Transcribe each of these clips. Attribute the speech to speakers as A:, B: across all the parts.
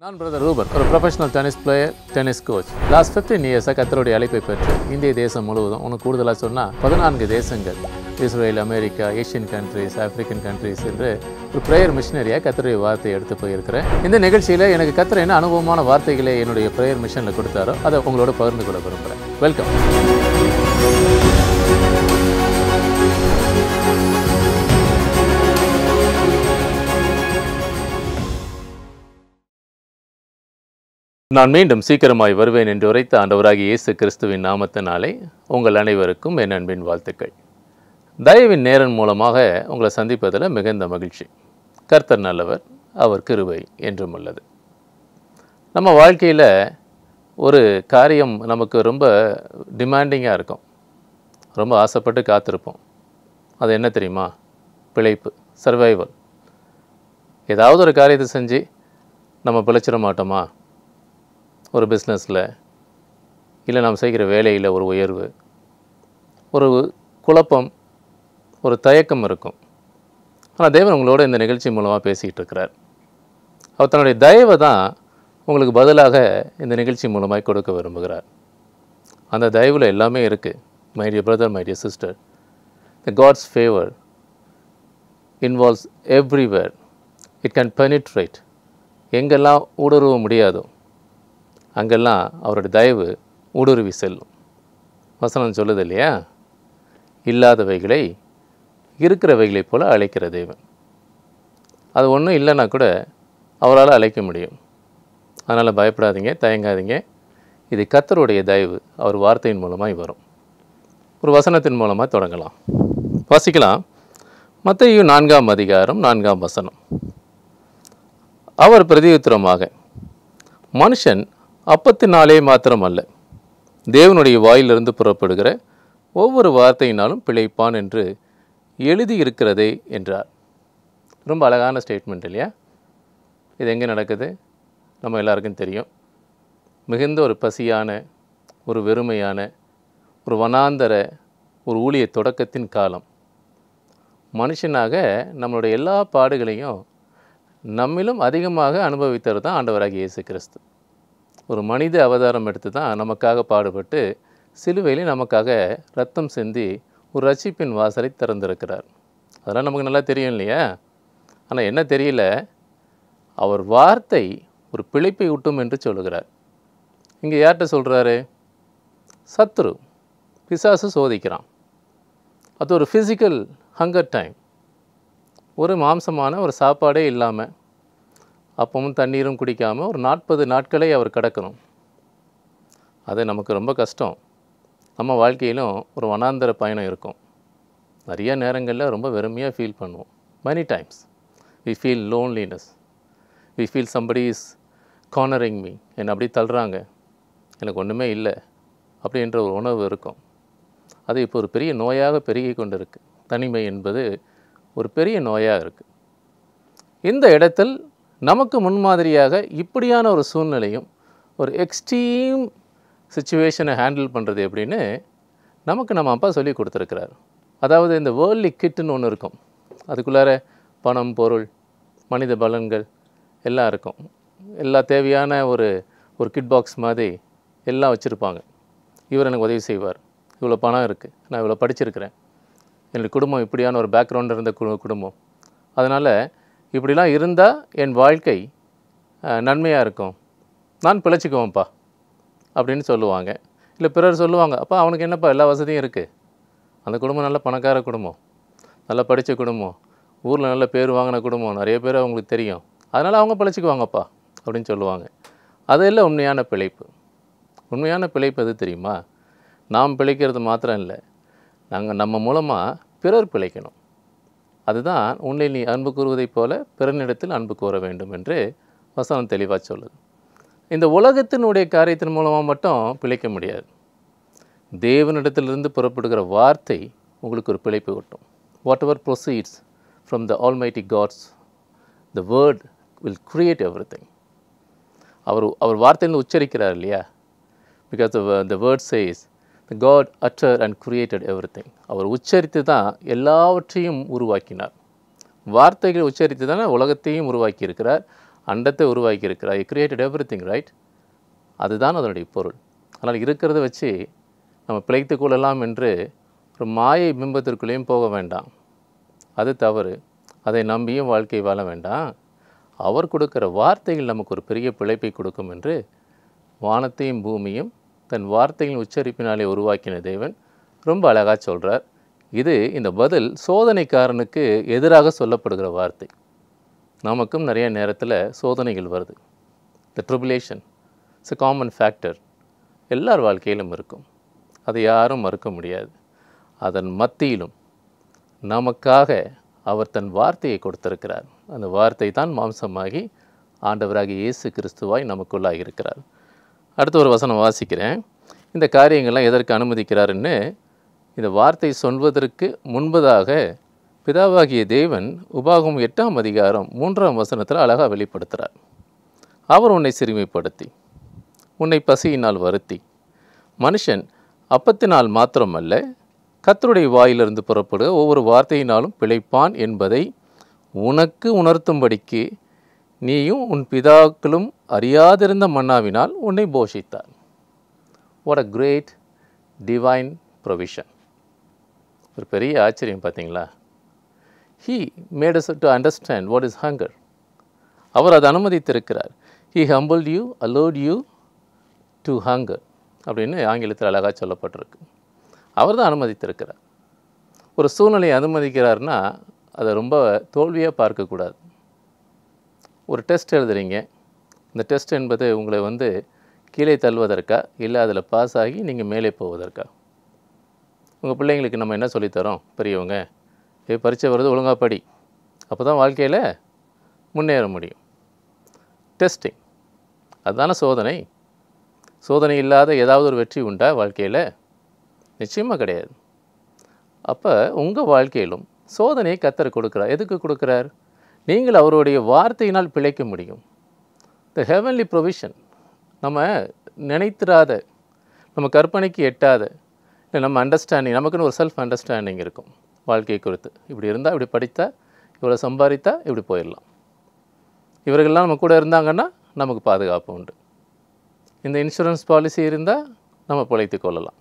A: நான் பிரதர் ரூபன், ஒரு professional tennis player, tennis coach. Last 15 இயர்ஸாக கர்த்தருடைய அழைப்பை பெற்று இந்திய தேசம் முழுவதும், ஒன்று கூடுதலாக சொன்னால் 14 தேசங்கள், Israel, America, Asian countries, African countries என்று ஒரு ப்ரேயர் மிஷனரியாக கர்த்தருடைய வார்த்தையை எடுத்து போயிருக்கிறேன். இந்த நிகழ்ச்சியில் எனக்கு கர்த்தர் என்ன அனுபவமான வார்த்தைகளை என்னுடைய ப்ரேயர் மிஷனில் கொடுத்தாரோ அதை உங்களோட பகிர்ந்து கொள்ள விரும்புகிறேன். வெல்கம். நான் மீண்டும் சீக்கிரமாய் வருவேன் என்று உரைத்த ஆண்டவராகிய இயேசு கிறிஸ்துவின் நாமத்தினாலே உங்கள் அனைவருக்கும் என் அன்பின் வாழ்த்துக்கள். தயவின் நேரன் மூலமாக உங்களை சந்திப்பதில் மிகுந்த மகிழ்ச்சி. கர்த்தர் நல்லவர், அவர் கிருபை என்றும் உள்ளது. நம்ம வாழ்க்கையில் ஒரு காரியம் நமக்கு ரொம்ப டிமாண்டிங்காக இருக்கும், ரொம்ப ஆசைப்பட்டு காத்திருப்போம். அது என்ன தெரியுமா? பிழைப்பு, சர்வைவல். ஏதாவது ஒரு காரியத்தை செஞ்சு நம்ம பிழைச்சிட மாட்டோமா? ஒரு பிஸ்னஸில், இல்லை நாம் செய்கிற வேலையில் ஒரு உயர்வு, ஒரு குழப்பம், ஒரு தயக்கம் இருக்கும். ஆனால் தேவன் உங்களோட இந்த நிகழ்ச்சி மூலமாக பேசிகிட்டு இருக்கிறார். அவர் தன்னுடைய தயவை தான் உங்களுக்கு பதிலாக இந்த நிகழ்ச்சி மூலமாக கொடுக்க விரும்புகிறார். அந்த தயவில் எல்லாமே இருக்குது. My dear brother, my dear sister, the God's favour involves everywhere. It can penetrate. எங்கெல்லாம் ஊடுருவ முடியாதோ அங்கெல்லாம் அவருடைய தயவு ஊடுருவி செல்லும். வசனம் சொல்லுது இல்லையா? இல்லாதவைகளை இருக்கிறவைகளைப் போல அழைக்கிற தேவன். அது ஒன்றும் இல்லைன்னா கூட அவரால் அழைக்க முடியும். அதனால் பயப்படாதீங்க, தயங்காதீங்க. இது கர்த்தருடைய தயவு அவர் வார்த்தையின் மூலமாக வரும். ஒரு வசனத்தின் மூலமாக தொடங்கலாம். வாசிக்கலாம். மத்தேயு 4ஆம் அதிகாரம் 4ஆம் வசனம். அவர் பிரதியுத்தரமாக, மனுஷன் அப்பத்தினாலே மாத்திரமல்ல, தேவனுடைய வாயிலிருந்து புறப்படுகிற ஒவ்வொரு வார்த்தையினாலும் பிழைப்பான் என்று எழுதியிருக்கிறதே என்றார். ரொம்ப அழகான ஸ்டேட்மெண்ட் இல்லையா? இது எங்கே நடக்குது? நம்ம எல்லாருக்கும் தெரியும். மிகுந்த ஒரு பசியான, ஒரு வெறுமையான, ஒரு வனாந்தர, ஒரு ஊழிய தொடக்கத்தின் காலம். மனுஷனாக நம்மளுடைய எல்லா பாடுகளையும் நம்மிலும் அதிகமாக அனுபவித்தவர் தான் ஆண்டவராகிய இயேசு கிறிஸ்து. ஒரு மனித அவதாரம் எடுத்து தான் நமக்காக பாடுபட்டு சிலுவையில் நமக்காக ரத்தம் சிந்தி ஒரு ரட்சிப்பின் வாசலை திறந்திருக்கிறார். அதெல்லாம் நமக்கு நல்லா தெரியும் இல்லையா? ஆனால் என்ன தெரியல, அவர் வார்த்தை ஒரு பிழைப்பை ஊட்டும் என்று சொல்லுகிறார். இங்கே யார்கிட்ட சொல்கிறாரு? சத்துரு, பிசாசு சோதிக்கிறான். அது ஒரு ஃபிசிக்கல் ஹங்கர் டைம். ஒரு மாம்சமான ஒரு சாப்பாடே இல்லாமல், அப்பவும் தண்ணீரும் குடிக்காமல் ஒரு 40 நாட்களை அவர் கடக்கணும். அது நமக்கு ரொம்ப கஷ்டம். நம்ம வாழ்க்கையிலும் ஒரு வனாந்தர பயணம் இருக்கும். நிறைய நேரங்களில் ரொம்ப வெறுமையாக ஃபீல் பண்ணுவோம். many times we feel loneliness, we feel somebody is cornering me, என்னை அப்படி தள்ளுறாங்க, எனக்கு ஒன்றுமே இல்லை அப்படின்ற ஒரு உணர்வு இருக்கும். அது இப்போ ஒரு பெரிய நோயாக பெருகி கொண்டு இருக்குது. தனிமை என்பது ஒரு பெரிய நோயாக இருக்குது. இந்த இடத்தில் நமக்கு முன்மாதிரியாக இப்படியான ஒரு சூழ்நிலையும், ஒரு எக்ஸ்ட்ரீம் சுச்சுவேஷனை ஹேண்டில் பண்ணுறது எப்படின்னு நமக்கு நம்ம அப்பா சொல்லி கொடுத்துருக்கிறார். அதாவது இந்த வேர்ல்ட்லி கிட்டுன்னு ஒன்று இருக்கும். அதுக்குள்ளார பணம், பொருள், மனித பலன்கள் எல்லாம் இருக்கும். எல்லா தேவையான ஒரு கிட் பாக்ஸ் மாதிரி எல்லாம் வச்சுருப்பாங்க. இவர் எனக்கு உதவி செய்வார், இவ்வளோ பணம் இருக்குது, நான் இவ்வளோ படிச்சிருக்கிறேன், என்னுடைய குடும்பம் இப்படியான ஒரு பேக்ரவுண்ட் இருந்த குடும்பம், அதனால் இப்படிலாம் இருந்தால் என் வாழ்க்கை நன்மையாக இருக்கும், நான் பிழைச்சிக்குவேன்ப்பா அப்படின்னு சொல்லுவாங்க. இல்லை பிறர் சொல்லுவாங்க, அப்பா அவனுக்கு என்னப்பா எல்லா வசதியும் இருக்குது, அந்த குடும்பம் நல்ல பணக்கார குடும்பம், நல்லா படித்த குடும்பம், ஊரில் நல்ல பேர் வாங்கின குடும்பம், நிறைய பேர் அவங்களுக்கு தெரியும், அதனால் அவங்க பிழைச்சிக்குவாங்கப்பா அப்படின்னு சொல்லுவாங்க. அதெல்லாம் உண்மையான பிழைப்பு. உண்மையான பிழைப்பு எது தெரியுமா? நாம் பிழைக்கிறது மாத்திரம் இல்லை, நம்ம மூலமாக பிறர் பிழைக்கணும். அதுதான் உன்னில் நீ அன்பு கூறுவதைப் போல பிறனிடத்தில் அன்பு கூற வேண்டும் என்று வசனம் தெளிவாக சொல்லுது. இந்த உலகத்தினுடைய காரியத்தின் மூலமாக மட்டும் பிழைக்க முடியாது. தேவனிடத்திலிருந்து புறப்படுகிற வார்த்தை உங்களுக்கு ஒரு பிழைப்பு ஊட்டும். Whatever proceeds from the almighty gods, the word will create everything. அவர் வார்த்தையிலிருந்து உச்சரிக்கிறார் இல்லையா? Because the word says the God uttered and created everything. அவர் உச்சரித்து தான் எல்லாவற்றையும் உருவாக்கினார். வார்த்தைகளை உச்சரித்து தானே உலகத்தையும் உருவாக்கி இருக்கிறார். அண்டத்தை உருவாக்கி இருக்கிறார். He created everything, right? அதுதான் அதனுடைய பொருள். ஆனால் இருக்கிறத வச்சு நம்ம பிழைத்து கொள்ளலாம் என்று ஒரு மாயை பிம்பத்திற்குள்ளேயும் போக வேண்டாம். அது தவறு. அதை நம்பியும் வாழ்க்கை வாழ வேண்டாம். அவர் கொடுக்கிற வார்த்தைகள் நமக்கு ஒரு பெரிய பிழைப்பை கொடுக்கும் என்று வானத்தையும் பூமியும் தன் வார்த்தையின் உச்சரிப்பினாலே உருவாக்கின தேவன் ரொம்ப அழகாக சொல்கிறார். இது இந்த பதில் சோதனைக்காரனுக்கு எதிராக சொல்லப்படுகிற வார்த்தை. நமக்கும் நிறைய நேரத்தில் சோதனைகள் வருது. The tribulation it's a common factor. எல்லார் வாழ்க்கையிலும் இருக்கும். அதை யாரும் மறுக்க முடியாது. அதன் மத்தியிலும் நமக்காக அவர் தன் வார்த்தையை கொடுத்திருக்கிறார். அந்த வார்த்தை தான் மாம்சமாகி ஆண்டவராகிய இயேசு கிறிஸ்துவாய் நமக்குள்ளாக இருக்கிறார். அடுத்த ஒரு வசனம் வாசிக்கிறேன். இந்த காரியங்கள்லாம் எதற்கு அனுமதிக்கிறாருன்னு இந்த வார்த்தை சொல்வதற்கு முன்பதாக பிதாவாகிய தேவன் உபாகமம் 8ஆம் அதிகாரம் 3ஆம் வசனத்தில் அழகாக வெளிப்படுத்துகிறார். அவர் உன்னை சிறுமைப்படுத்தி உன்னை பசியினால் வருத்தி மனுஷன் அப்பத்தினால் மாத்திரமல்ல கர்த்தருடைய வாயிலிருந்து புறப்படுகிற ஒவ்வொரு வார்த்தையினாலும் பிழைப்பான் என்பதை உனக்கு உணர்த்தும்படிக்கு நீயும் உன் பிதாக்களும் அறியாதிருந்த மன்னாவினால் உன்னை போஷித்தார். What a great divine provision. ஒரு பெரிய ஆச்சரியம் பார்த்தீங்களா? He made us to understand what is hunger. அவர் அதை அனுமதித்திருக்கிறார். He humbled you, allowed you to hunger அப்படின்னு ஆங்கிலத்தில் அழகாக சொல்லப்பட்டிருக்கு. அவர் தான் அனுமதித்திருக்கிறார். ஒரு சூழ்நிலையை அனுமதிக்கிறார்னா அதை ரொம்ப தோல்வியாக பார்க்கக்கூடாது. ஒரு டெஸ்ட் எழுதுறீங்க. இந்த டெஸ்ட் என்பது உங்களை கீழே தள்ளுவதற்கா இல்லை அதில் பாஸ் ஆகி நீங்கள் மேலே போவதற்கா? உங்கள் பிள்ளைங்களுக்கு நம்ம என்ன சொல்லித்தரோம்? பெரியவங்க, பரீட்சை வருது, ஒழுங்காக படி, அப்போ தான் வாழ்க்கையில் முன்னேற முடியும். டெஸ்டிங் அதுதானே சோதனை. சோதனை இல்லாத ஏதாவது ஒரு வெற்றி உண்டா வாழ்க்கையில்? நிச்சயமாக கிடையாது. அப்போ உங்கள் வாழ்க்கையிலும் சோதனையை கர்த்தர் கொடுக்குறார். எதுக்கு கொடுக்குறார்? நீங்கள் அவருடைய வார்த்தையினால் பிழைக்க முடியும். த ஹெவன்லி ப்ரொவிஷன். நம்ம நினைத்திராத, நம்ம கற்பனைக்கு எட்டாத, இல்லை நம்ம அண்டர்ஸ்டாண்டிங், நமக்குன்னு ஒரு செல்ஃப் அண்டர்ஸ்டாண்டிங் இருக்கும் வாழ்க்கை குறித்து. இப்படி இருந்தால், இப்படி படித்தா, இவ்வளோ சம்பாதித்தா இப்படி போயிடலாம். இவர்கள்லாம் நம்ம கூட இருந்தாங்கன்னா நமக்கு பாதுகாப்பு உண்டு. இந்த இன்சூரன்ஸ் பாலிசி இருந்தால் நம்ம பிழைத்து கொள்ளலாம்.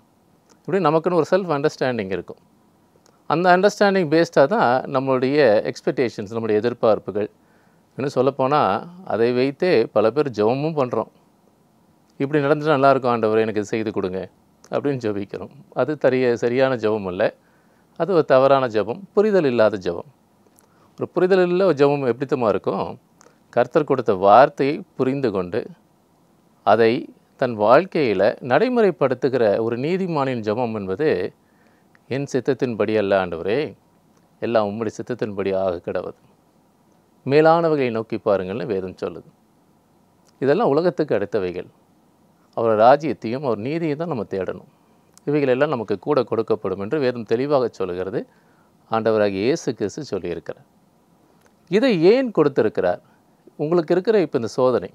A: இப்படி நமக்குன்னு ஒரு செல்ஃப் அண்டர்ஸ்டாண்டிங் இருக்கும். அந்த அண்டர்ஸ்டாண்டிங் பேஸ்டாக தான் நம்மளுடைய எக்ஸ்பெக்டேஷன்ஸ், நம்மளுடைய எதிர்பார்ப்புகள். இன்னும் சொல்லப்போனால் அதை வைத்தே பல பேர் ஜெபமும் பண்ணுறோம். இப்படி நடந்துட்டு நல்லாயிருக்கும் ஆண்டவர், எனக்கு இது செய்து கொடுங்க அப்படின்னு ஜெபிக்கிறோம். அது சரியான ஜெபம் அல்ல. அது ஒரு தவறான ஜெபம், புரிதல் இல்லாத ஜெபம். ஒரு புரிதல் இல்லை ஜெபம் எப்படித்தமா இருக்கும்? கர்த்தர் கொடுத்த வார்த்தையை புரிந்து கொண்டு அதை தன் வாழ்க்கையில் நடைமுறைப்படுத்துகிற ஒரு நீதிமானின் ஜெபம் என்பது, என் சித்தத்தின்படி அல்ல ஆண்டவரே, எல்லாம் உம்முடைய சித்தத்தின்படி ஆக கிடவது, மேலானவைகளை நோக்கி பாருங்கள்னு வேதம் சொல்லுது. இதெல்லாம் உலகத்துக்கு அடுத்தவைகள். அவர் ராஜ்யத்தையும் அவர் நீதியை தான் நம்ம தேடணும். இவைகளெல்லாம் நமக்கு கூட கொடுக்கப்படும் என்று வேதம் தெளிவாக சொல்லுகிறது. ஆண்டவராகிய இயேசு கிறிஸ்து சொல்லியிருக்கிறார். இதை ஏன் கொடுத்திருக்கிறார்? உங்களுக்கு இருக்கிற இப்போ இந்த சோதனை,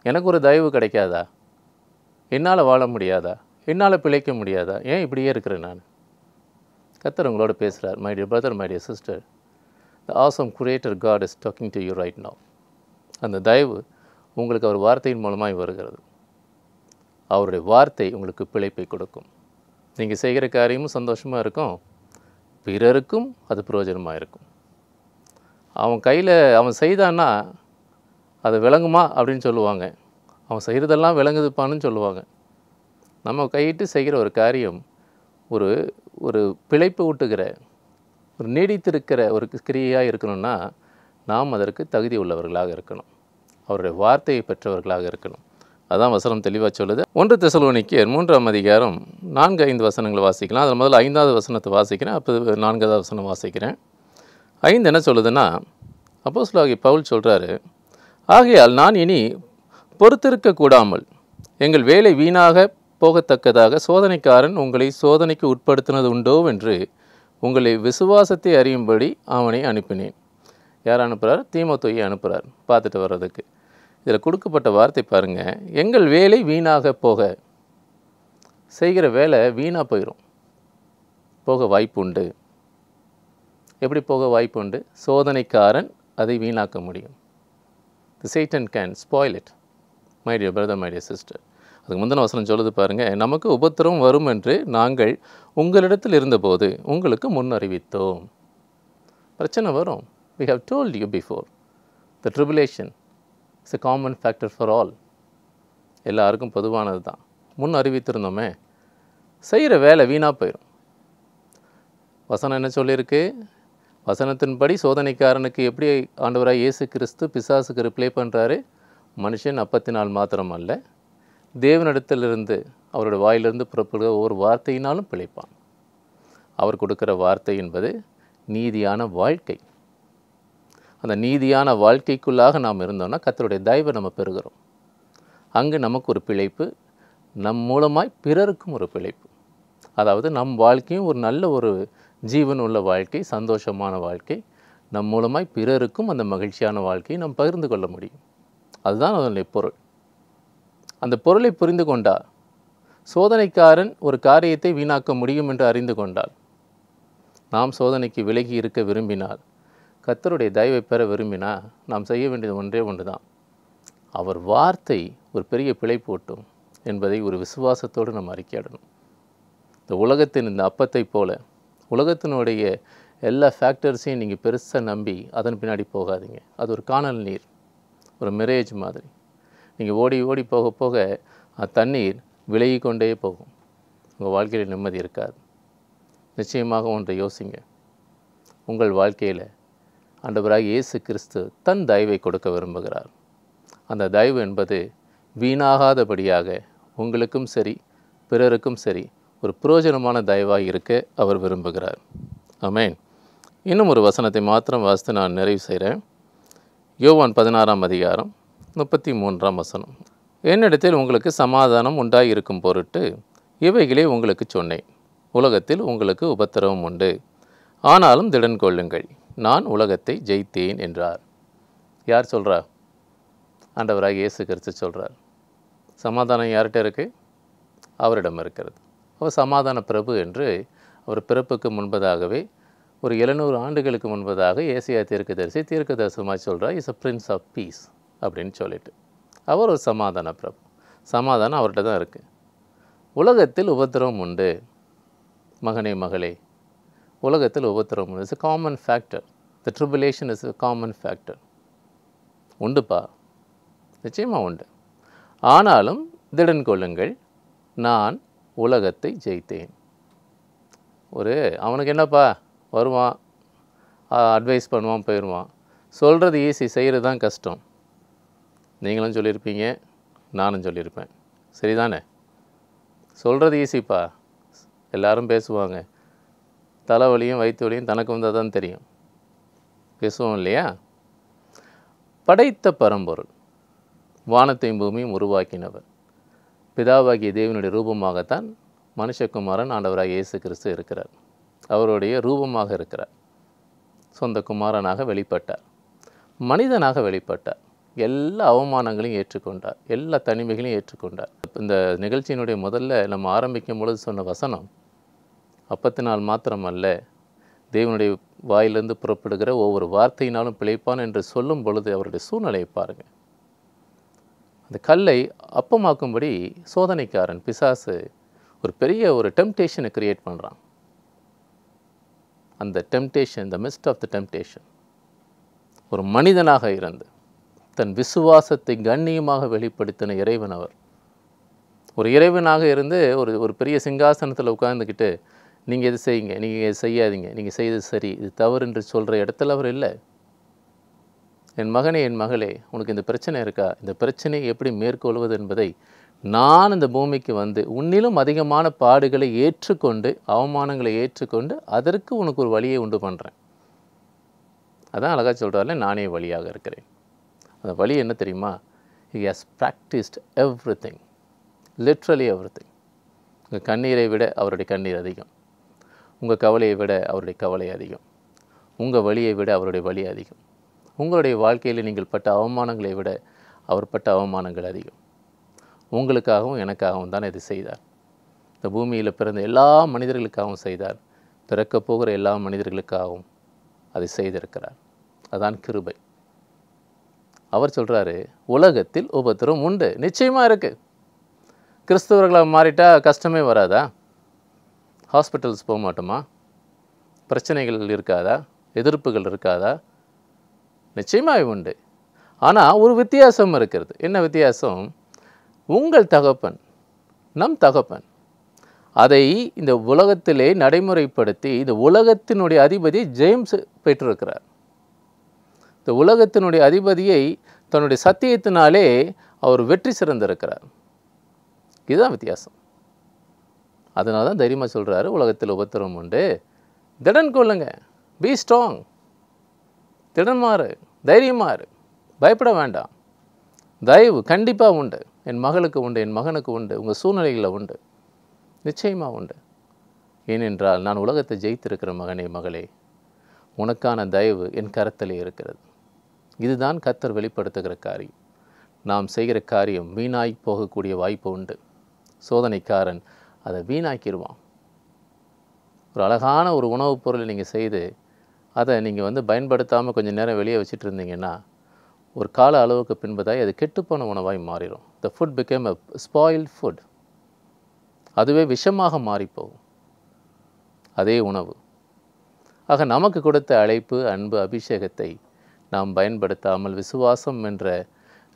A: எனக்கு ஒரு தயவு கிடைக்காதா? என்னால் வாழ முடியாதா? என்னால் பிழைக்க முடியாதா? ஏன் இப்படியே இருக்கிறேன் நான்? கர்த்தர் உங்களோட பேசுகிறார். My dear brother, my dear sister, the awesome creator God is talking to you right now. அந்த தயவு உங்களுக்கு அவர் வார்த்தையின் மூலமாக வருகிறது. அவருடைய வார்த்தை உங்களுக்கு பிழைப்பை கொடுக்கும். நீங்கள் செய்கிற காரியமும் சந்தோஷமாக இருக்கும், பிறருக்கும் அது பிரயோஜனமாக இருக்கும். அவன் கையில் அவன் செய்தான்னா அது விளங்குமா அப்படின்னு சொல்லுவாங்க. அவன் செய்கிறதெல்லாம் விளங்குதுப்பான்னு சொல்லுவாங்க. நம்ம கையிட்டு செய்கிற ஒரு காரியம் ஒரு ஒரு பிழைப்பு ஊட்டுகிற, ஒரு நீடித்திருக்கிற ஒரு கிரியையாக இருக்கணும்னா நாம் அதற்கு தகுதி உள்ளவர்களாக இருக்கணும். அவருடைய வார்த்தையை பெற்றவர்களாக இருக்கணும். அதான் வசனம் தெளிவாக சொல்லுது. 1 தெசலோனிக்கேயர் 3ஆம் அதிகாரம் 4-5 வசனங்களை வாசிக்கலாம். அதில் முதல்ல 5வது வசனத்தை வாசிக்கிறேன், அப்போ 4வது வசனம் வாசிக்கிறேன். 5 என்ன சொல்லுதுன்னா, அப்போஸ்தலனாகிய பவுல் சொல்கிறாரு, ஆகையால் நான் இனி பொறுத்திருக்க கூடாமல் எங்கள் வேலை வீணாக போகத்தக்கதாக சோதனைக்காரன் உங்களை சோதனைக்கு உட்படுத்தினது உண்டோ என்று உங்களை விசுவாசத்தை அறியும்படி அவனை அனுப்பினேன். யார் அனுப்புகிறார்? தீமோத்தேயுவை அனுப்புகிறார் பார்த்துட்டு வர்றதுக்கு. இதில் கொடுக்கப்பட்ட வார்த்தை பாருங்கள், எங்கள் வேலை வீணாக போக. செய்கிற வேலை வீணாக போயிடும், போக வாய்ப்பு உண்டு. எப்படி போக வாய்ப்பு உண்டு? சோதனைக்காரன் அதை வீணாக்க முடியும். The Satan can spoil it. My dear brother, my dear sister. அதுக்கு முந்தின வசனம் சொல்லுது பாருங்கள், நமக்கு உபத்திரவம் வரும் என்று நாங்கள் உங்களிடத்தில் இருந்தபோது உங்களுக்கு முன் அறிவித்தோம். பிரச்சனை வரும். We have told you before. The tribulation is a common factor for all. எல்லாருக்கும் பொதுவானது தான். முன் அறிவித்திருந்தோமே, செய்கிற வேலை வீணாக போயிடும். வசனம் என்ன சொல்லியிருக்கு? வசனத்தின்படி சோதனைக்காரனுக்கு எப்படி ஆண்டவராக இயேசு கிறிஸ்து பிசாசுக்கு ரிப்ளை பண்ணுறாரு? மனுஷன் அப்பத்தினால் மாத்திரம் அல்ல, தேவனிடத்திலிருந்து அவருடைய வாயிலிருந்து புறப்படுகிற ஒவ்வொரு வார்த்தையினாலும் பிழைப்பான். அவர் கொடுக்குற வார்த்தை என்பது நீதியான வாழ்க்கை. அந்த நீதியான வாழ்க்கைக்குள்ளாக நாம் இருந்தோம்னா கர்த்தருடைய தயவை நம்ம பெறுகிறோம். அங்கு நமக்கு ஒரு பிழைப்பு, நம் மூலமாய் பிறருக்கும் ஒரு பிழைப்பு. அதாவது நம் வாழ்க்கையும் ஒரு நல்ல ஒரு ஜீவன் உள்ள வாழ்க்கை, சந்தோஷமான வாழ்க்கை. நம் மூலமாய் பிறருக்கும் அந்த மகிழ்ச்சியான வாழ்க்கையை நாம் பகிர்ந்து கொள்ள முடியும். அதுதான் அதனுடைய பொருள். அந்த பொருளை புரிந்து கொண்டால், சோதனைக்காரன் ஒரு காரியத்தை வீணாக்க முடியும் என்று அறிந்து கொண்டால், நாம் சோதனைக்கு விலகி இருக்க விரும்பினால், கர்த்தருடைய தயவை பெற விரும்பினால், நாம் செய்ய வேண்டியது ஒன்றே ஒன்று தான். அவர் வார்த்தை ஒரு பெரிய பிழை போட்டும் என்பதை ஒரு விசுவாசத்தோடு நம்ம அறிக்கையிடணும். இந்த உலகத்தின் இந்த அப்பத்தை போல உலகத்தினுடைய எல்லா ஃபேக்டர்ஸையும் நீங்கள் பெருசாக நம்பி அதன் பின்னாடி போகாதீங்க. அது ஒரு காணல் நீர், ஒரு மிரேஜ் மாதிரி. நீங்கள் ஓடி ஓடி போக போக தண்ணீர் விலகி கொண்டே போகும். உங்கள் வாழ்க்கையில் நிம்மதி இருக்காது. நிச்சயமாக ஒன்றை யோசிங்க. உங்கள் வாழ்க்கையில் ஆண்டவராகிய இயேசு கிறிஸ்து தன் தயவை கொடுக்க விரும்புகிறார். அந்த தயவு என்பது வீணாகாதபடியாக உங்களுக்கும் சரி பிறருக்கும் சரி ஒரு பிரயோஜனமான தயவாக இருக்க அவர் விரும்புகிறார். ஆமென். இன்னும் ஒரு வசனத்தை மாத்திரம் வாசித்து நான் நிறைவு செய்கிறேன். யோவான் 16ஆம் அதிகாரம் 33ஆம் வசனம். என்னிடத்தில் உங்களுக்கு சமாதானம் உண்டாய் இருக்கும் பொருட்டு இவைகளே உங்களுக்கு சொன்னேன். உலகத்தில் உங்களுக்கு உபத்திரவம் உண்டு, ஆனாலும் திடன் கொள்ளுங்கள், நான் உலகத்தை ஜெயித்தேன் என்றார். யார் சொல்கிறா? ஆண்டவராக இயேசு கிறிஸ்து சொல்கிறார். சமாதானம் யார்கிட்ட இருக்குது? அவரிடம் இருக்கிறது. அவர் சமாதான பிரபு என்று அவர் பிறப்புக்கு முன்பதாகவே ஒரு 700 ஆண்டுகளுக்கு முன்பதாக ஏசியா தீர்க்கதரிசனமாக சொல்கிறார். Is a prince of peace அப்படின்னு சொல்லிட்டு. அவர் ஒரு சமாதான பிரபு. சமாதானம் அவர்கிட்ட தான் இருக்குது. உலகத்தில் உபத்திரவம் உண்டு. மகனே மகளே, உலகத்தில் உபத்திரவம் உண்டு. It's a common factor. The tribulation is a common factor. உண்டுப்பா, நிச்சயமாக உண்டு. ஆனாலும் திடன் கொள்ளுங்கள், நான் உலகத்தை ஜெயித்தேன். அவனுக்கு என்னப்பா வருவான், அட்வைஸ் பண்ணுவான், போயிடுவான். சொல்கிறது ஈஸி, செய்கிறது தான் கஷ்டம். நீங்களும் சொல்லியிருப்பீங்க, நானும் சொல்லியிருப்பேன். சரிதானே? சொல்கிறது ஈஸிப்பா, எல்லாரும் பேசுவாங்க. தலைவலியும் வயிற்று வலியும் தனக்கு வந்தால் தான் தெரியும். பேசுவோம் இல்லையா? படைத்த பரம்பொருள், வானத்தையும் பூமியும் உருவாக்கினவர், பிதாவாகிய தேவனுடைய ரூபமாகத்தான் மனுஷகுமாரன் ஆண்டவராக இயேசு கிறிஸ்து இருக்கிறார். அவருடைய ரூபமாக இருக்கிறார். சொந்த குமாரனாக வெளிப்பட்டார், மனிதனாக வெளிப்பட்டார். எல்லா அவமானங்களையும் ஏற்றுக்கொண்டார், எல்லா தனிமைகளையும் ஏற்றுக்கொண்டார். இந்த நிகழ்ச்சியினுடைய முதல்ல நம்ம ஆரம்பிக்கும் பொழுது சொன்ன வசனம், அப்பத்தினால் மாத்திரமல்ல, தேவனுடைய வாயிலிருந்து புறப்படுகிற ஒவ்வொரு வார்த்தையினாலும் பிழைப்பான் என்று சொல்லும் பொழுது அவருடைய சூழ்நிலையை பாருங்கள். அந்த கல்லை அப்பமாக்கும்படி சோதனைக்காரன் பிசாசு ஒரு பெரிய ஒரு டெம்டேஷனை கிரியேட் பண்ணுறான். அந்த temptation, the mist of the temptation, ஒரு மனிதனாக இருந்து தன் விசுவாசத்தை கண்ணியமாக வெளிப்படுத்தின இறைவன் அவர். ஒரு இறைவனாக இருந்து ஒரு பெரிய சிங்காசனத்தில் உட்கார்ந்துக்கிட்டு நீங்கள் எது செய்யுங்க, நீங்கள் எது செய்யாதீங்க, நீங்கள் செய்தது சரி, இது தவறு என்று சொல்கிற இடத்துல அவர் இல்லை. என் மகனே, என் மகளே, உனக்கு இந்த பிரச்சனை இருக்கா? இந்த பிரச்சனையை எப்படி மேற்கொள்வது என்பதை நான் இந்த பூமிக்கு வந்து உன்னிலும் அதிகமான பாடுகளை ஏற்றுக்கொண்டு, அவமானங்களை ஏற்றுக்கொண்டு, அதற்கு உனக்கு ஒரு வழியை உண்டு பண்ணுறேன். அதான் அழகாக சொல்கிறாருல, நானே வழியாக இருக்கிறேன். அந்த வழி என்ன தெரியுமா? He has practiced everything, literally everything. உங்கள் கண்ணீரை விட அவருடைய கண்ணீர் அதிகம், உங்கள் கவலையை விட அவருடைய கவலை அதிகம், உங்கள் வலியை விட அவருடைய வலி அதிகம், உங்களுடைய வாழ்க்கையில் நீங்கள் பட்ட அவமானங்களை விட அவர் பட்ட அவமானங்கள் அதிகம். உங்களுக்காகவும் எனக்காகவும் தான் இது செய்தார். இந்த பூமியில் பிறந்த எல்லா மனிதர்களுக்காகவும் செய்தார், பிறக்கப் போகிற எல்லா மனிதர்களுக்காகவும் அதை செய்திருக்கிறார். அதான் கிருபை. அவர் சொல்கிறாரு, உலகத்தில் உபத்திரம் உண்டு. நிச்சயமாக இருக்குது. கிறிஸ்தவர்களாக மாறிட்டா கஷ்டமே வராதா? ஹாஸ்பிட்டல்ஸ் போக மாட்டோமா? பிரச்சனைகள் இருக்காதா? எதிர்ப்புகள் இருக்காதா? நிச்சயமாக உண்டு. ஆனால் ஒரு வித்தியாசம் இருக்கிறது. என்ன வித்தியாசம்? உங்கள் தகப்பன், நம் தகப்பன் அதை இந்த உலகத்திலே நடைமுறைப்படுத்தி இந்த உலகத்தினுடைய அதிபதி ஜேம்ஸ் பெற்றிருக்கிறார். இந்த உலகத்தினுடைய அதிபதியை தன்னுடைய சத்தியத்தினாலே அவர் வெற்றி சிறந்திருக்கிறார். இதுதான் வித்தியாசம். அதனால தான் தைரியமாக சொல்கிறாரு, உலகத்தில் உபத்திரம் உண்டு, திடன் கொள்ளுங்க, பி ஸ்ட்ராங், திடன்மாறு, தைரியமாறு, பயப்பட வேண்டாம். தயவு கண்டிப்பாக உண்டு. என் மகளுக்கு உண்டு, என் மகனுக்கு உண்டு, உங்கள் சூழ்நிலைகளில் உண்டு, நிச்சயமாக உண்டு. ஏனென்றால் நான் உலகத்தை ஜெயித்திருக்கிற மகனே மகளே, உனக்கான தயவு என் கரத்திலே இருக்கிறது. இதுதான் கர்த்தர் வெளிப்படுத்துகிற காரியம். நாம் செய்கிற காரியம் வீணாய் போகக்கூடிய வாய்ப்பு உண்டு. சோதனைக்காரன் அதை வீணாக்கிடுவான். ஒரு அழகான ஒரு உணவுப் பொருளை நீங்கள் செய்து அதை நீங்கள் பயன்படுத்தாமல் கொஞ்சம் நேரம் வெளியே வச்சுட்டு இருந்தீங்கன்னா ஒரு கால அளவுக்கு பின்பதாய் அது கெட்டுப்போன உணவாய் மாறிடும். The food became a spoilt food. அதுவே விஷமாக மாறிப்போகும் அதே உணவு. ஆக நமக்கு கொடுத்த அழைப்பு, அன்பு, அபிஷேகத்தை நாம் பயன்படுத்தாமல் விசுவாசம் என்ற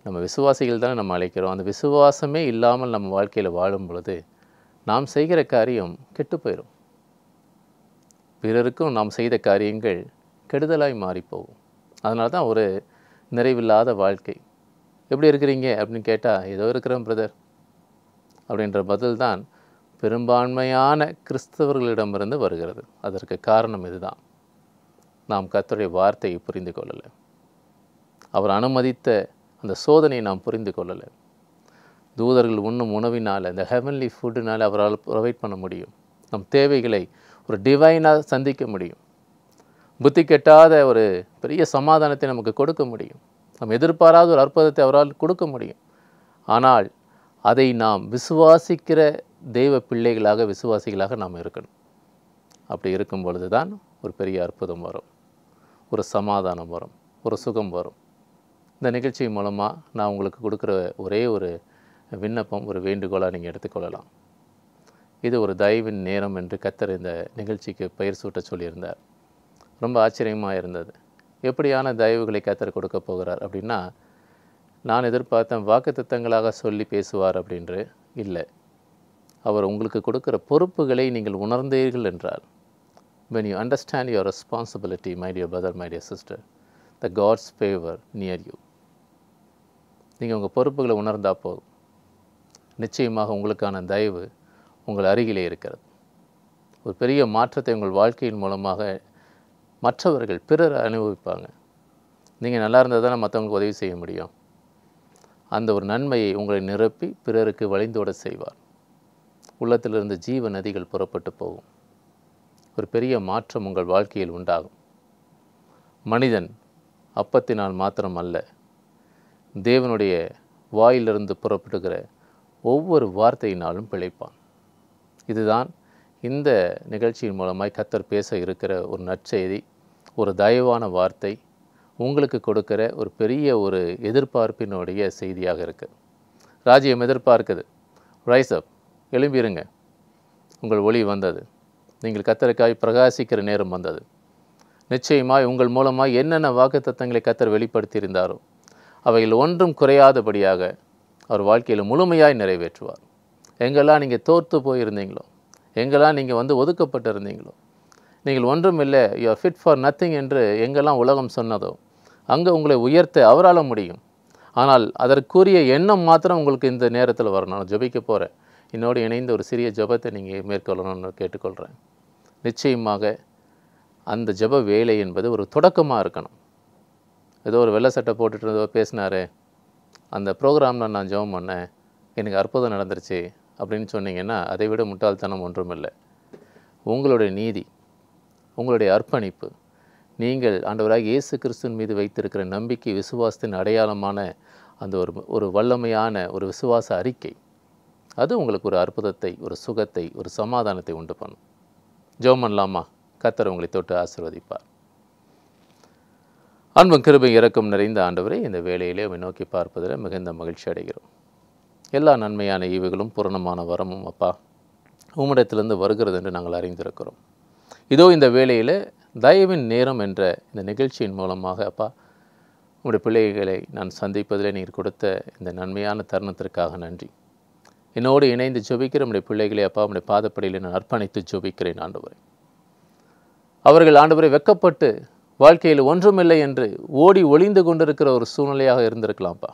A: நம்ம விசுவாசிகள் தானே நம்ம அழைக்கிறோம். அந்த விசுவாசமே இல்லாமல் நம்ம வாழ்க்கையில் வாழும் பொழுது நாம் செய்கிற காரியம் கெட்டு போயிடும். பிறருக்கும் நாம் செய்த காரியங்கள் கெடுதலாய் மாறிப்போகும். அதனால தான் ஒரு நிறைவில்லாத வாழ்க்கை. எப்படி இருக்கிறீங்க அப்படின்னு கேட்டால், ஏதோ இருக்கிறேன் பிரதர் அப்படின்ற பதில் தான் பெரும்பான்மையான கிறிஸ்தவர்களிடமிருந்து வருகிறது. அதற்கு காரணம் இதுதான். நாம் கர்த்தருடைய வார்த்தையை புரிந்து கொள்ளலை. அவர் அனுமதித்த அந்த சோதனையை நாம் புரிந்து கொள்ளலை. தூதர்கள் உண்ணும் உணவினால், இந்த ஹெவன்லி ஃபுட்டுனால் அவரால் ப்ரொவைட் பண்ண முடியும். நம் தேவைகளை ஒரு டிவைனாக சந்திக்க முடியும். புத்தி கெட்டாத ஒரு பெரிய சமாதானத்தை நமக்கு கொடுக்க முடியும். நாம் எதிர்பாராத ஒரு அற்புதத்தை அவரால் கொடுக்க முடியும். ஆனால் அதை நாம் விசுவாசிக்கிற தெய்வ பிள்ளைகளாக, விசுவாசிகளாக நாம் இருக்கணும். அப்படி இருக்கும் பொழுது தான் ஒரு பெரிய அற்புதம் வரும், ஒரு சமாதானம் வரும், ஒரு சுகம் வரும். இந்த நிகழ்ச்சி மூலமாக நான் உங்களுக்கு கொடுக்குற ஒரே ஒரு விண்ணப்பம், ஒரு வேண்டுகோளாக நீங்கள் எடுத்துக்கொள்ளலாம். இது ஒரு தயவின் நேரம் என்று கர்த்தர் இந்த நிகழ்ச்சிக்கு பெயர் சூட்ட சொல்லியிருந்தார். ரொம்ப ஆச்சரியமாக இருந்தது. எப்படியான தயவுகளை கர்த்தர் கொடுக்க போகிறார் அப்படின்னா, நான் எதிர்பார்த்தேன் வாக்குத்தத்தங்களாக சொல்லி பேசுவார் அப்படின்று. இல்லை, அவர் உங்களுக்கு கொடுக்குற பொறுப்புகளை நீங்கள் உணர்ந்தீர்கள் என்றால், when you understand your responsibility, my dear brother, my dear sister, the God's favor near you. நீங்கள் உங்கள் பொறுப்புகளை உணர்ந்தால் போதும். நிச்சயமாக உங்களுக்கான தயவு உங்கள் அருகிலே இருக்கிறது. ஒரு பெரிய மாற்றத்தை உங்கள் வாழ்க்கையின் மூலமாக மற்றவர்கள், பிறர் அனுபவிப்பாங்க. நீங்கள் நல்லா இருந்தால் தானே மற்றவங்களுக்கு உதவி செய்ய முடியும். அந்த ஒரு நன்மையை உங்களை நிரப்பி பிறருக்கு வழிந்தோட செய்வார். உள்ளத்திலிருந்து ஜீவ நதிகள் புறப்பட்டு போகும். ஒரு பெரிய மாற்றம் உங்கள் வாழ்க்கையில் உண்டாகும். மனிதன் அப்பத்தினால் மாத்திரம் அல்ல, தேவனுடைய வாயிலிருந்து புறப்படுகிற ஒவ்வொரு வார்த்தையினாலும் பிழைப்பான். இதுதான் இந்த நிகழ்ச்சியின் மூலமாய் கர்த்தர் பேச இருக்கிற ஒரு நற்செய்தி, ஒரு தயவான வார்த்தை, உங்களுக்கு கொடுக்கிற ஒரு பெரிய ஒரு எதிர்பார்ப்பினுடைய செய்தியாக இருக்குது. ராஜ்யம் எதிர்பார்க்குது. ரைஸ் அப், எழும்பிருங்க. உங்கள் ஒளி வந்தது. நீங்கள் கர்த்தருக்காய் பிரகாசிக்கிற நேரம் வந்தது. நிச்சயமாய் உங்கள் மூலமாக என்னென்ன வாக்குத்தத்தங்களை கர்த்தர் வெளிப்படுத்தியிருந்தாரோ அவைகள் ஒன்றும் குறையாதபடியாக அவர் வாழ்க்கையில் முழுமையாய் நிறைவேற்றுவார். எங்கெல்லாம் நீங்கள் தோற்று போயிருந்தீங்களோ, எங்கெல்லாம் நீங்கள் ஒதுக்கப்பட்டு இருந்தீங்களோ, நீங்கள் ஒன்றும் இல்லை, you are fit for nothing என்று எங்கெல்லாம் உலகம் சொன்னதோ அங்கே உங்களை உயர்த்த அவரால் முடியும். ஆனால் அதற்குரிய எண்ணம் மாத்திரம் உங்களுக்கு இந்த நேரத்தில் வரணும். நான் ஜெபிக்க போகிறேன். என்னோடு இணைந்து ஒரு சிறிய ஜெபத்தை நீங்கள் மேற்கொள்ளணும்னு கேட்டுக்கொள்கிறேன். நிச்சயமாக அந்த ஜெப வேலை என்பது ஒரு தொடக்கமாக இருக்கணும். ஏதோ ஒரு வெள்ளை சட்டை போட்டுட்டு ஏதோ பேசினார், அந்த ப்ரோக்ராமில் நான் ஜெபம் பண்ணேன், எனக்கு அற்புதம் நடந்துருச்சு அப்படின்னு சொன்னீங்கன்னா அதை விட முட்டாள்தனம் ஒன்றும் இல்லை. உங்களுடைய நீதி, உங்களுடைய அர்ப்பணிப்பு, நீங்கள் ஆண்டவராகிய இயேசு கிறிஸ்துவின் மீது வைத்திருக்கிற நம்பிக்கை, விசுவாசத்தின் அடையாளமான அந்த ஒரு வல்லமையான ஒரு விசுவாச அறிக்கை, அது உங்களுக்கு ஒரு அற்புதத்தை, ஒரு சுகத்தை, ஒரு சமாதானத்தை உண்டு பண்ணும். ஜெபம் பண்ணலாமா? கர்த்தர் உங்களை தொட்டு ஆசீர்வதிப்பார். அன்பும் கிருபை இரக்கம் நிறைந்த ஆண்டவரை இந்த வேளையிலே உம்மை நோக்கி பார்ப்பதில் மிகுந்த மகிழ்ச்சி அடைகிறோம். எல்லா நன்மையான ஈவுகளும் பூரணமான வரமும் அப்பா உம்மிடத்திலிருந்து வருகிறது என்று நாங்கள் அறிந்திருக்கிறோம். இதோ இந்த வேளையில் தயவின் நேரம் என்ற இந்த நிகழ்ச்சியின் மூலமாக அப்பா உம்முடைய பிள்ளைகளை நான் சந்திப்பதில் நீர் கொடுத்த இந்த நன்மையான தருணத்திற்காக நன்றி. என்னோடு இணைந்து ஜெபிக்கிற நம்முடைய பிள்ளைகளை அப்பா உம்முடைய பாதப்படியில் நான் அர்ப்பணித்து ஜெபிக்கிறேன் ஆண்டவரே. அவர்கள் ஆண்டவரை வெட்கப்பட்டு வாழ்க்கையில் ஒன்றுமில்லை என்று ஓடி ஒளிந்து கொண்டிருக்கிற ஒரு சூழ்நிலையாக இருந்திருக்கலாம்ப்பா.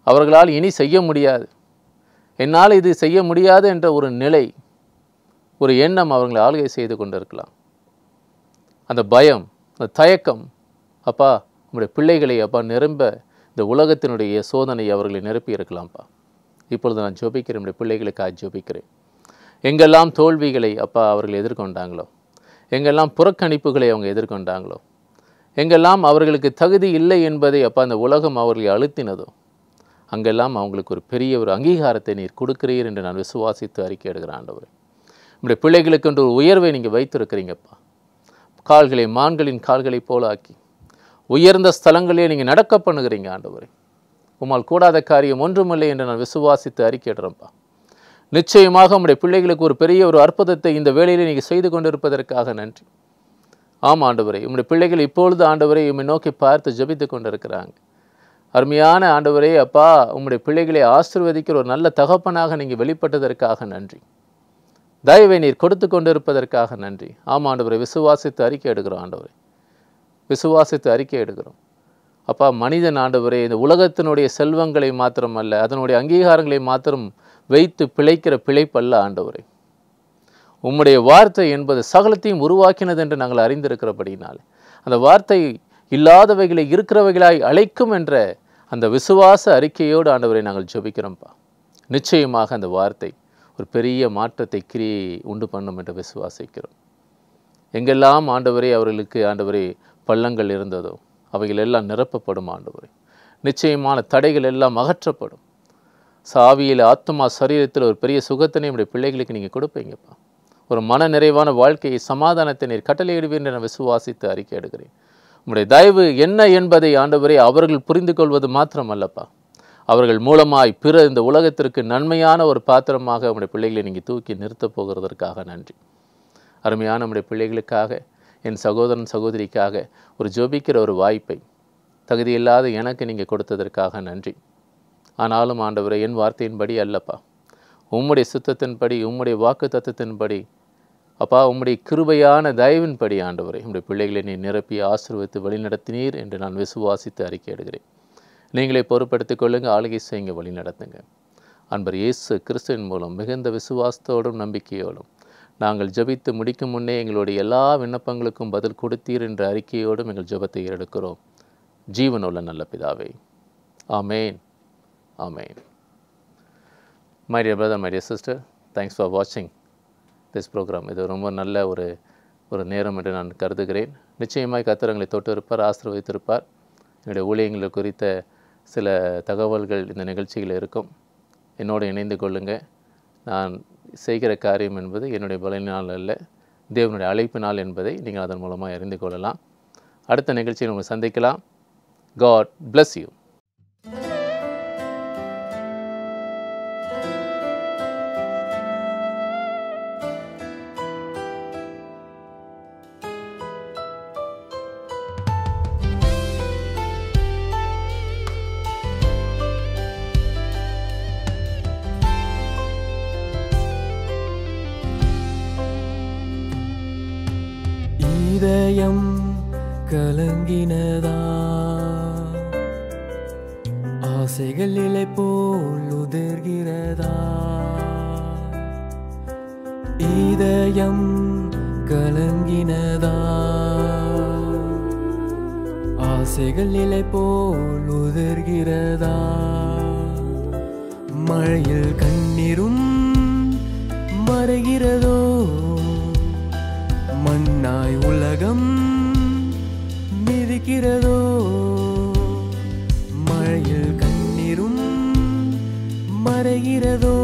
A: அவர்களால் இனி செய்ய முடியாது, என்னால் இது செய்ய முடியாது என்ற ஒரு நிலை, ஒரு எண்ணம் அவர்களை ஆளுகை செய்து கொண்டிருக்கலாம். அந்த பயம், அந்த தயக்கம் அப்பா உங்களுடைய பிள்ளைகளை அப்பா நிரம்ப இந்த உலகத்தினுடைய சோதனை அவர்களை நிரப்பி இருக்கலாம்ப்பா. இப்பொழுது நான் ஜெபிக்கிறேன், நம்முடைய பிள்ளைகளுக்காக ஜெபிக்கிறேன். எங்கெல்லாம் தோல்விகளை அப்பா அவர்கள் எதிர்கொண்டாங்களோ, எங்கெல்லாம் புறக்கணிப்புகளை அவங்க எதிர்கொண்டாங்களோ, எங்கெல்லாம் அவர்களுக்கு தகுதி இல்லை என்பதை அப்பா அந்த உலகம் அவர்களை அழுத்தினதோ, அங்கெல்லாம் அவங்களுக்கு ஒரு பெரிய ஒரு அங்கீகாரத்தை நீர் கொடுக்கிறீர் என்று நான் விசுவாசித்து அறிக்கை எடுக்கிறேன் ஆண்டவரே. நம்முடைய பிள்ளைகளுக்கு என்று ஒரு உயர்வை நீங்கள் வைத்திருக்கிறீங்கப்பா. கால்களை மான்களின் கால்களை போல ஆக்கி உயர்ந்த ஸ்தலங்களே நீங்கள் நடக்க பண்ணுகிறீங்க ஆண்டவரே. உம்மால் கூடாத காரியம் ஒன்றுமில்லை என்று நான் விசுவாசித்து அறிக்கையிடுறேன்ப்பா. நிச்சயமாக உம்முடைய பிள்ளைகளுக்கு ஒரு பெரிய ஒரு அற்புதத்தை இந்த வேளையில் நீங்கள் செய்து கொண்டிருப்பதற்காக நன்றி. ஆமாம் ஆண்டவரே, உம்முடைய பிள்ளைகள் இப்பொழுது ஆண்டவரை உம்மை நோக்கி பார்த்து ஜெபித்து கொண்டிருக்கிறாங்க. அருமையான ஆண்டவரே அப்பா, உம்முடைய பிள்ளைகளை ஆசீர்வதிக்கிற ஒரு நல்ல தகப்பனாக நீங்கள் வெளிப்பட்டதற்காக நன்றி. தயவை நீர் கொடுத்து கொண்டிருப்பதற்காக நன்றி. ஆமாம் ஆண்டவரை, விசுவாசித்து அறிக்கை எடுக்கிறோம் ஆண்டவரை, விசுவாசித்து அறிக்கை எடுக்கிறோம் அப்பா. மனிதன் ஆண்டவரே இந்த உலகத்தினுடைய செல்வங்களை மாத்திரம் அல்ல, அதனுடைய அங்கீகாரங்களை மாத்திரம் வைத்து பிழைக்கிற பிழைப்பல்ல ஆண்டவரே. உம்முடைய வார்த்தை என்பது சகலத்தையும் உருவாக்கினது என்று நாங்கள் அறிந்திருக்கிறபடினால் அந்த வார்த்தை இல்லாதவைகளை இருக்கிறவைகளாய் அழைக்கும் என்ற அந்த விசுவாச அறிக்கையோடு ஆண்டவரை நாங்கள் ஜெபிக்கிறோம்ப்பா. நிச்சயமாக அந்த வார்த்தை ஒரு பெரிய மாற்றத்தை கிரியை உண்டு பண்ணும் என்று விசுவாசிக்கிறோம். எங்கெல்லாம் ஆண்டவரே அவர்களுக்கு ஆண்டவரே பள்ளங்கள் இருந்ததோ அவைகள் எல்லாம் நிரப்பப்படும் ஆண்டவரே. நிச்சயமான தடைகள் எல்லாம் அகற்றப்படும். சாவியில் ஆத்மா சரீரத்தில் ஒரு பெரிய சுகத்தினை நம்முடைய பிள்ளைகளுக்கு நீங்கள் கொடுப்பீங்கப்பா. ஒரு மன நிறைவான வாழ்க்கையை, சமாதானத்தை நீர் கட்டளையிடுவீர் என்று நான் விசுவாசித்து அறிக்கை எடுக்கிறேன். உம்முடைய தயவு என்ன என்பதை ஆண்டவரே அவர்கள் புரிந்து கொள்வது மாத்திரமல்லப்பா, அவர்கள் மூலமாய் பிற இந்த உலகத்திற்கு நன்மையான ஒரு பாத்திரமாக உம்முடைய பிள்ளைகளை நீங்கள் தூக்கி நிறுத்தப் போகிறதற்காக நன்றி. அருமையான நம்முடைய பிள்ளைகளுக்காக, என் சகோதரன் சகோதரிக்காக ஒரு ஜெபிக்கிற ஒரு வாய்ப்பை தகுதியில்லாத எனக்கு நீங்கள் கொடுத்ததற்காக நன்றி. ஆனாலும் ஆண்டவரே, என் வார்த்தையின்படி அல்லப்பா, உம்முடைய சித்தத்தின்படி, உம்முடைய வாக்கு தத்துவத்தின்படி அப்பா, உம்முடைய கிருபையான தயவின்படி ஆண்டவரே உம்முடைய பிள்ளைகளை நீ நிரப்பி ஆசீர்வதித்து வழிநடத்தினீர் என்று நான் விசுவாசித்து அறிக்கை எடுக்கிறேன். நீங்களே பொறுப்படுத்திக் கொள்ளுங்க, ஆளுகை செய்யுங்க, வழி நடத்துங்க. அன்பர் இயேசு கிறிஸ்துவின் மூலம் மிகுந்த விசுவாசத்தோடும் நம்பிக்கையோடும் நாங்கள் ஜெபித்து முடிக்கும் முன்னே எங்களுடைய எல்லா விண்ணப்பங்களுக்கும் பதில் கொடுத்தீர் என்ற அறிக்கையோடும் எங்கள் ஜெபத்தை ஏறெடுக்கிறோம். ஜீவனுள்ள நல்ல பிதாவே, ஆமேன், ஆமேன். My dear brother, my dear sister, thanks for watching this program. இது ரொம்ப நல்ல ஒரு நேரம் என்று நான் கருதுகிறேன். நிச்சயமாய் கர்த்தர் எங்களை தொட்டு இருப்பார், ஆசீர்வதித்திருப்பார். என்னுடைய ஊழியங்கள் குறித்த சில தகவல்கள் இந்த நிகழ்ச்சியில் இருக்கும். என்னோடு இணைந்து கொள்ளுங்கள். நான் செய்கிற காரியம் என்பது என்னுடைய பலனால் அல்ல, தேவனுடைய அழைப்பினால் என்பதை நீங்கள் அதன் மூலமாக அறிந்து கொள்ளலாம். அடுத்த நிகழ்ச்சியில் உங்களை சந்திக்கலாம். God bless you.
B: இதயம் கலங்கினதா, ஆசைகள் இலை போல் உதிர்கிறதா. இதயம் கலங்கினதா, ஆசைகள் இலை போல் உதிர்கிறதா. மழையில் கண்ணீரும் மறைகிறதோ, மண்ணாய் உலகம் மிதிக்கிறதோ. மழையில் கண்ணீரும் மறைகிறதோ,